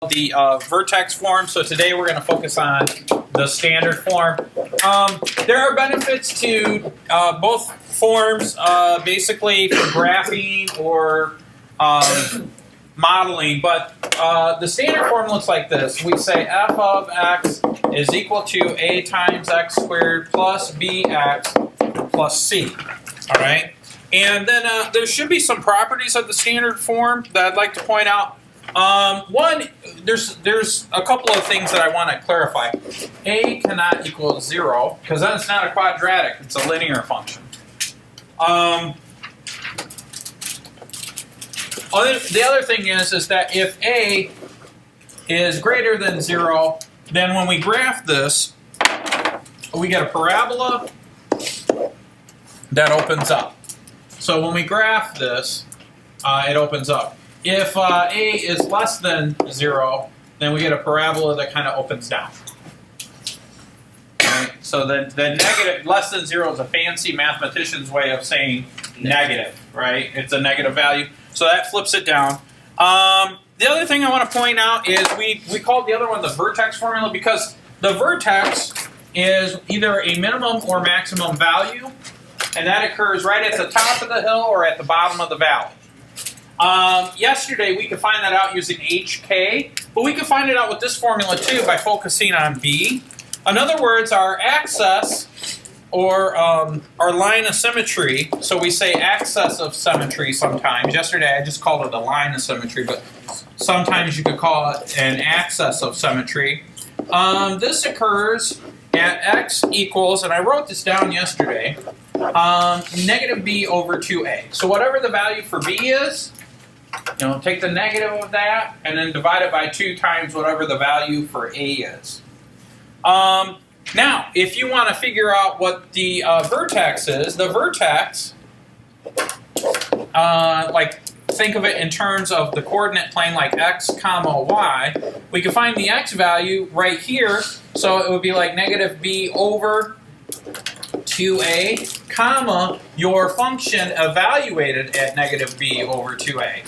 the vertex form. So today we're going to focus on the standard form. There are benefits to both forms, basically for graphing or modeling, but the standard form looks like this. We say f of x is equal to a times x squared plus bx plus c. All right? And then there should be some properties of the standard form that I'd like to point out. One, there's a couple of things that I want to clarify. A cannot equal 0, because then it's not a quadratic, it's a linear function. The other thing is that if A is greater than 0, then when we graph this, we get a parabola that opens up. So when we graph this, it opens up. If A is less than 0, then we get a parabola that kind of opens down. Right? So the negative, less than 0 is a fancy mathematician's way of saying negative, right? It's a negative value. So that flips it down. The other thing I want to point out is we called the other one the vertex formula because the vertex is either a minimum or maximum value, and that occurs right at the top of the hill or at the bottom of the valley. Yesterday we could find that out using HK, but we could find it out with this formula too by focusing on B. In other words, our axis or our line of symmetry, so we say axis of symmetry sometimes. Yesterday I just called it a line of symmetry, but sometimes you could call it an axis of symmetry. This occurs at x equals, and I wrote this down yesterday, negative b over 2a. So whatever the value for b is, take the negative of that and then divide it by 2 times whatever the value for a is. Now, if you want to figure out what the vertex is, the vertex, think of it in terms of the coordinate plane like x comma y, we can find the x value right here, so it would be like negative b over 2a, comma, your function evaluated at negative b over 2a.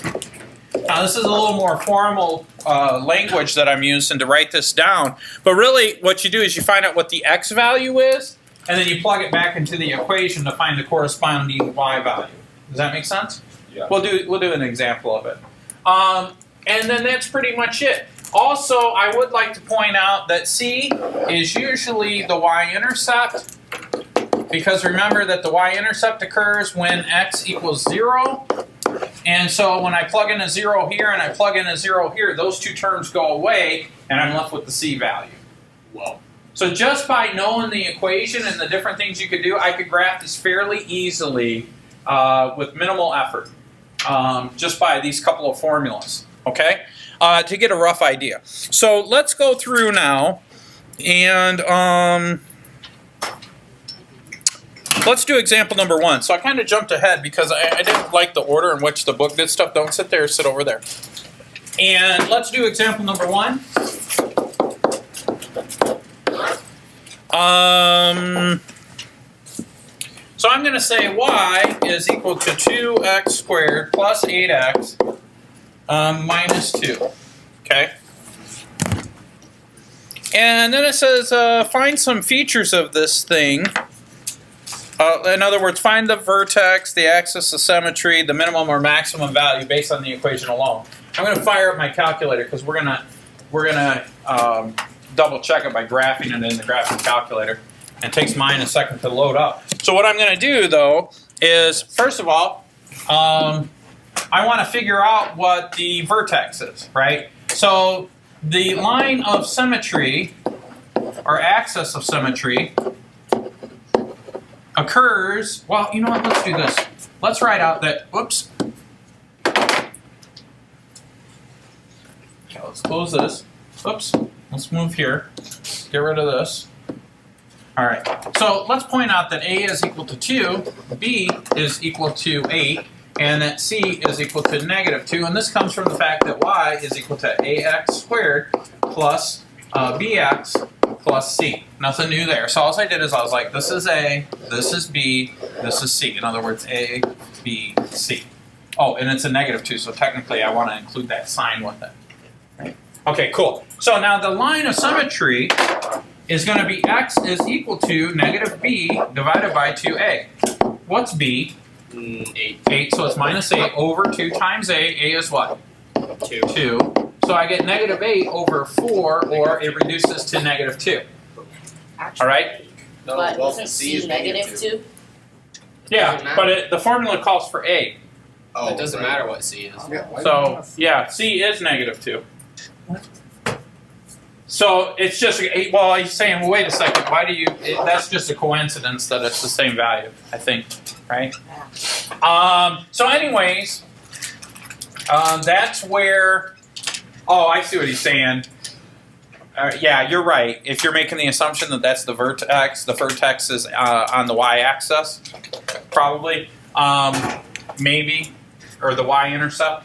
Now this is a little more formal language that I'm using to write this down, but really what you do is you find out what the x value is, and then you plug it back into the equation to find the corresponding y value. Does that make sense? Yeah. We'll do an example of it. And then that's pretty much it. Also, I would like to point out that C is usually the y-intercept, because remember that the y-intercept occurs when x equals 0. And so when I plug in a 0 here and I plug in a 0 here, those two terms go away, and I'm left with the C value. Whoa. So just by knowing the equation and the different things you could do, I could graph this fairly easily with minimal effort, just by these couple of formulas, okay? To get a rough idea. So let's go through now, and let's do example number 1. So I kind of jumped ahead because I didn't like the order in which the book did stuff. Don't sit there, sit over there. And let's do example number 1. So I'm going to say y is equal to 2x squared plus 8x minus 2. Okay? And then it says find some features of this thing. In other words, find the vertex, the axis of symmetry, the minimum or maximum value based on the equation alone. I'm going to fire up my calculator because we're gonna double check it by graphing it in the graphing calculator. It takes mine a second to load up. So what I'm going to do though is, first of all, I want to figure out what the vertex is, right? So the line of symmetry or axis of symmetry occurs, well, you know what, let's do this. Let's write out that, whoops. Okay, let's close this. Oops, let's move here. Get rid of this. All right, so let's point out that A is equal to 2, B is equal to 8, and that C is equal to negative 2. And this comes from the fact that Y is equal to AX squared plus BX plus C. Nothing new there. So all I did is I was like, this is A, this is B, this is C. In other words, A, B, C. Oh, and it's a negative 2, so technically I want to include that sign with it. Right? Okay, cool. So now the line of symmetry is going to be x is equal to negative b divided by 2a. What's b? 8. 8, so it's minus 8 over 2 times a. A is what? 2. 2. So I get negative 8 over 4, or it reduces to negative 2. All right? No, But well, isn't C is C negative 2? Yeah, Doesn't but the formula calls for a. Oh, it doesn't matter what C is. So, yeah, c is negative 2. So it's just, well, he's saying, well, wait a second, why do you, that's just a coincidence that it's the same value, I think, right? So anyways, that's where, oh, I see what he's saying. Yeah, you're right. If you're making the assumption that that's the vertex is on the y-axis, probably, maybe, or the y-intercept.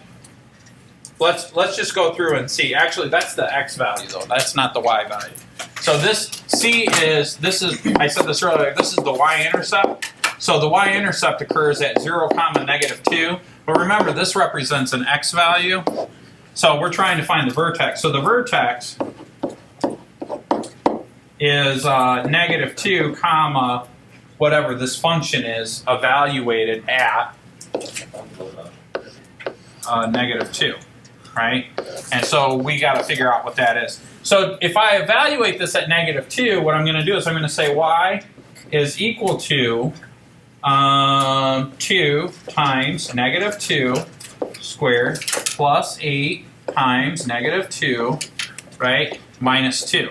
Let's just go through and see. Actually, that's the x value though. That's not the y value. So this C is, I said this earlier, this is the y-intercept. So the y-intercept occurs at 0, negative 2. But remember, this represents an x value. So we're trying to find the vertex. So the vertex is negative 2, whatever this function is, evaluated at negative 2. Right? And so we got to figure out what that is. So if I evaluate this at negative 2, what I'm going to do is I'm going to say y is equal to 2 times negative 2 squared plus 8 times negative 2, right, minus 2.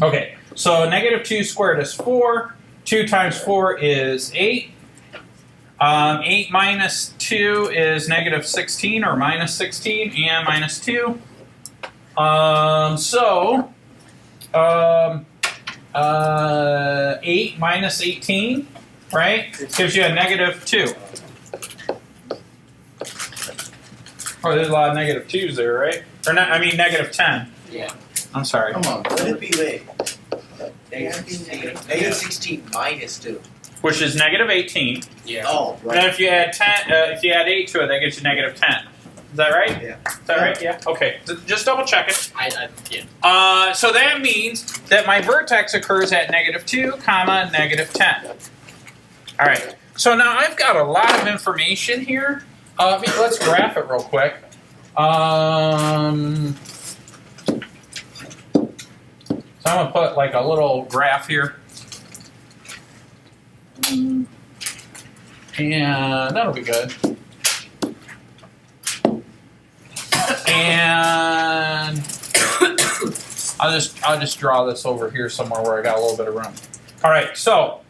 Okay, so negative 2 squared is 4. 2 times 4 is 8. 8 minus 2 is negative 16, or minus 16, and minus 2. 8 minus 18, right, gives you a negative 2. Oh, there's a lot of negative 2s there, right? Or not, I mean negative 10. Yeah. I'm sorry. Come on, let it be late. Negative 16 minus 2. Which is negative 18. Yeah. Oh, And then right. if you add 10, if you add 8 to it, that gets you negative 10. Is that right? Yeah. Is that right? Yeah. Okay. Just double check it. Yeah. So that means that my vertex occurs at negative 2, negative 10. All right. So now I've got a lot of information here. Let's graph it real quick. So I'm gonna put like a little graph here. And that'll be good. And I'll just draw this over here somewhere where I got a little bit of room. All right, so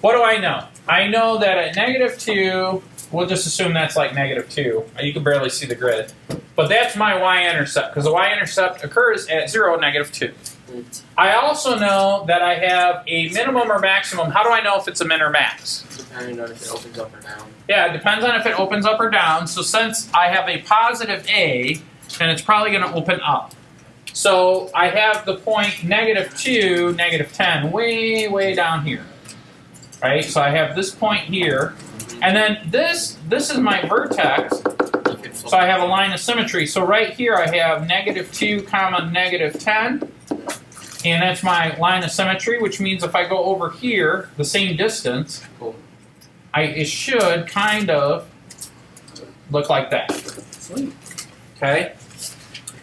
what do I know? I know that at negative 2, we'll just assume that's like negative 2. You can barely see the grid. But that's my y-intercept, because the y-intercept occurs at 0, negative 2. I also know that I have a minimum or maximum. How do I know if it's a min or max? Depending on if it opens up or down. Yeah, it depends on if it opens up or down. So since I have a positive a, then it's probably going to open up. So I have the point negative 2, negative 10 way, way down here. Right? So I have this point here. And then this is my vertex. So I have a line of symmetry. So right here I have negative 2, negative 10. And that's my line of symmetry, which means if I go over here, the same distance, it should kind of look like that. Okay?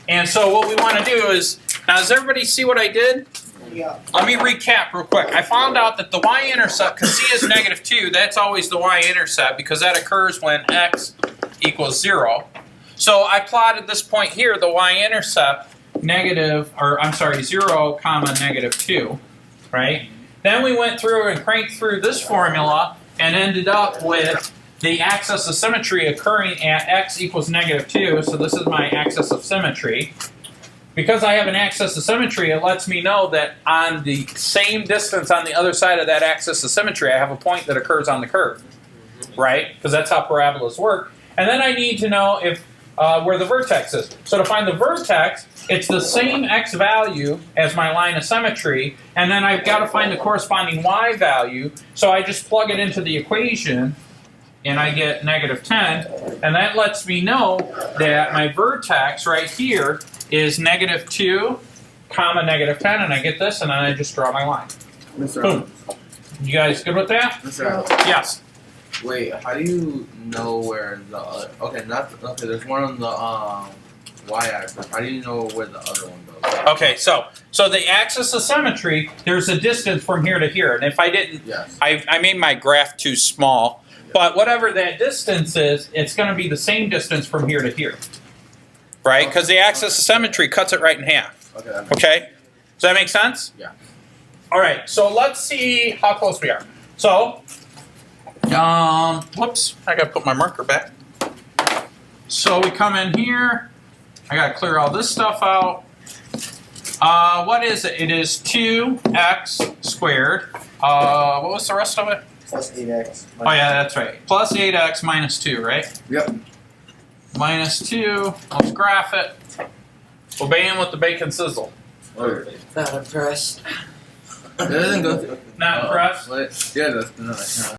And so what we want to do is, now does everybody see what I did? Yeah. Let me recap real quick. I found out that the y-intercept, because c is negative 2, that's always the y-intercept, because that occurs when x equals 0. So I plotted this point here, the y-intercept, 0, negative 2, right? Then we went through and cranked through this formula and ended up with the axis of symmetry occurring at x equals negative 2, so this is my axis of symmetry. Because I have an axis of symmetry, it lets me know that on the same distance on the other side of that axis of symmetry, I have a point that occurs on the curve, right? Because that's how parabolas work. And then I need to know if where the vertex is. So to find the vertex, it's the same x value as my line of symmetry, and then I've got to find the corresponding y value, so I just plug it into the equation, and I get negative 10, and that lets me know that my vertex right here is negative 2, comma negative 10, and I get this, and then I just draw my line. Boom. You guys good with that? Yes. Wait, how do you know where the other? Okay, there's one on the y-axis. How do you know where the other one goes? Okay, so the axis of symmetry, there's a distance from here to here, and if I didn't, Yes. I made my graph too small, but whatever that distance is, it's going to be the same distance from here to here, right? Because the axis of symmetry cuts it right in half. Okay. Okay, does that make sense? Yeah. All right, so let's see how close we are. So, whoops, I gotta put my marker back. So we come in here. I gotta clear all this stuff out. What is it? It is 2x squared. What was the rest of it? Plus 8x. Oh yeah, that's right. Plus 8x minus 2, right? Yep. Minus 2. Let's graph it. Obeying with the bacon sizzle. Not impressed. It doesn't go through. Not impressed? Yeah, that's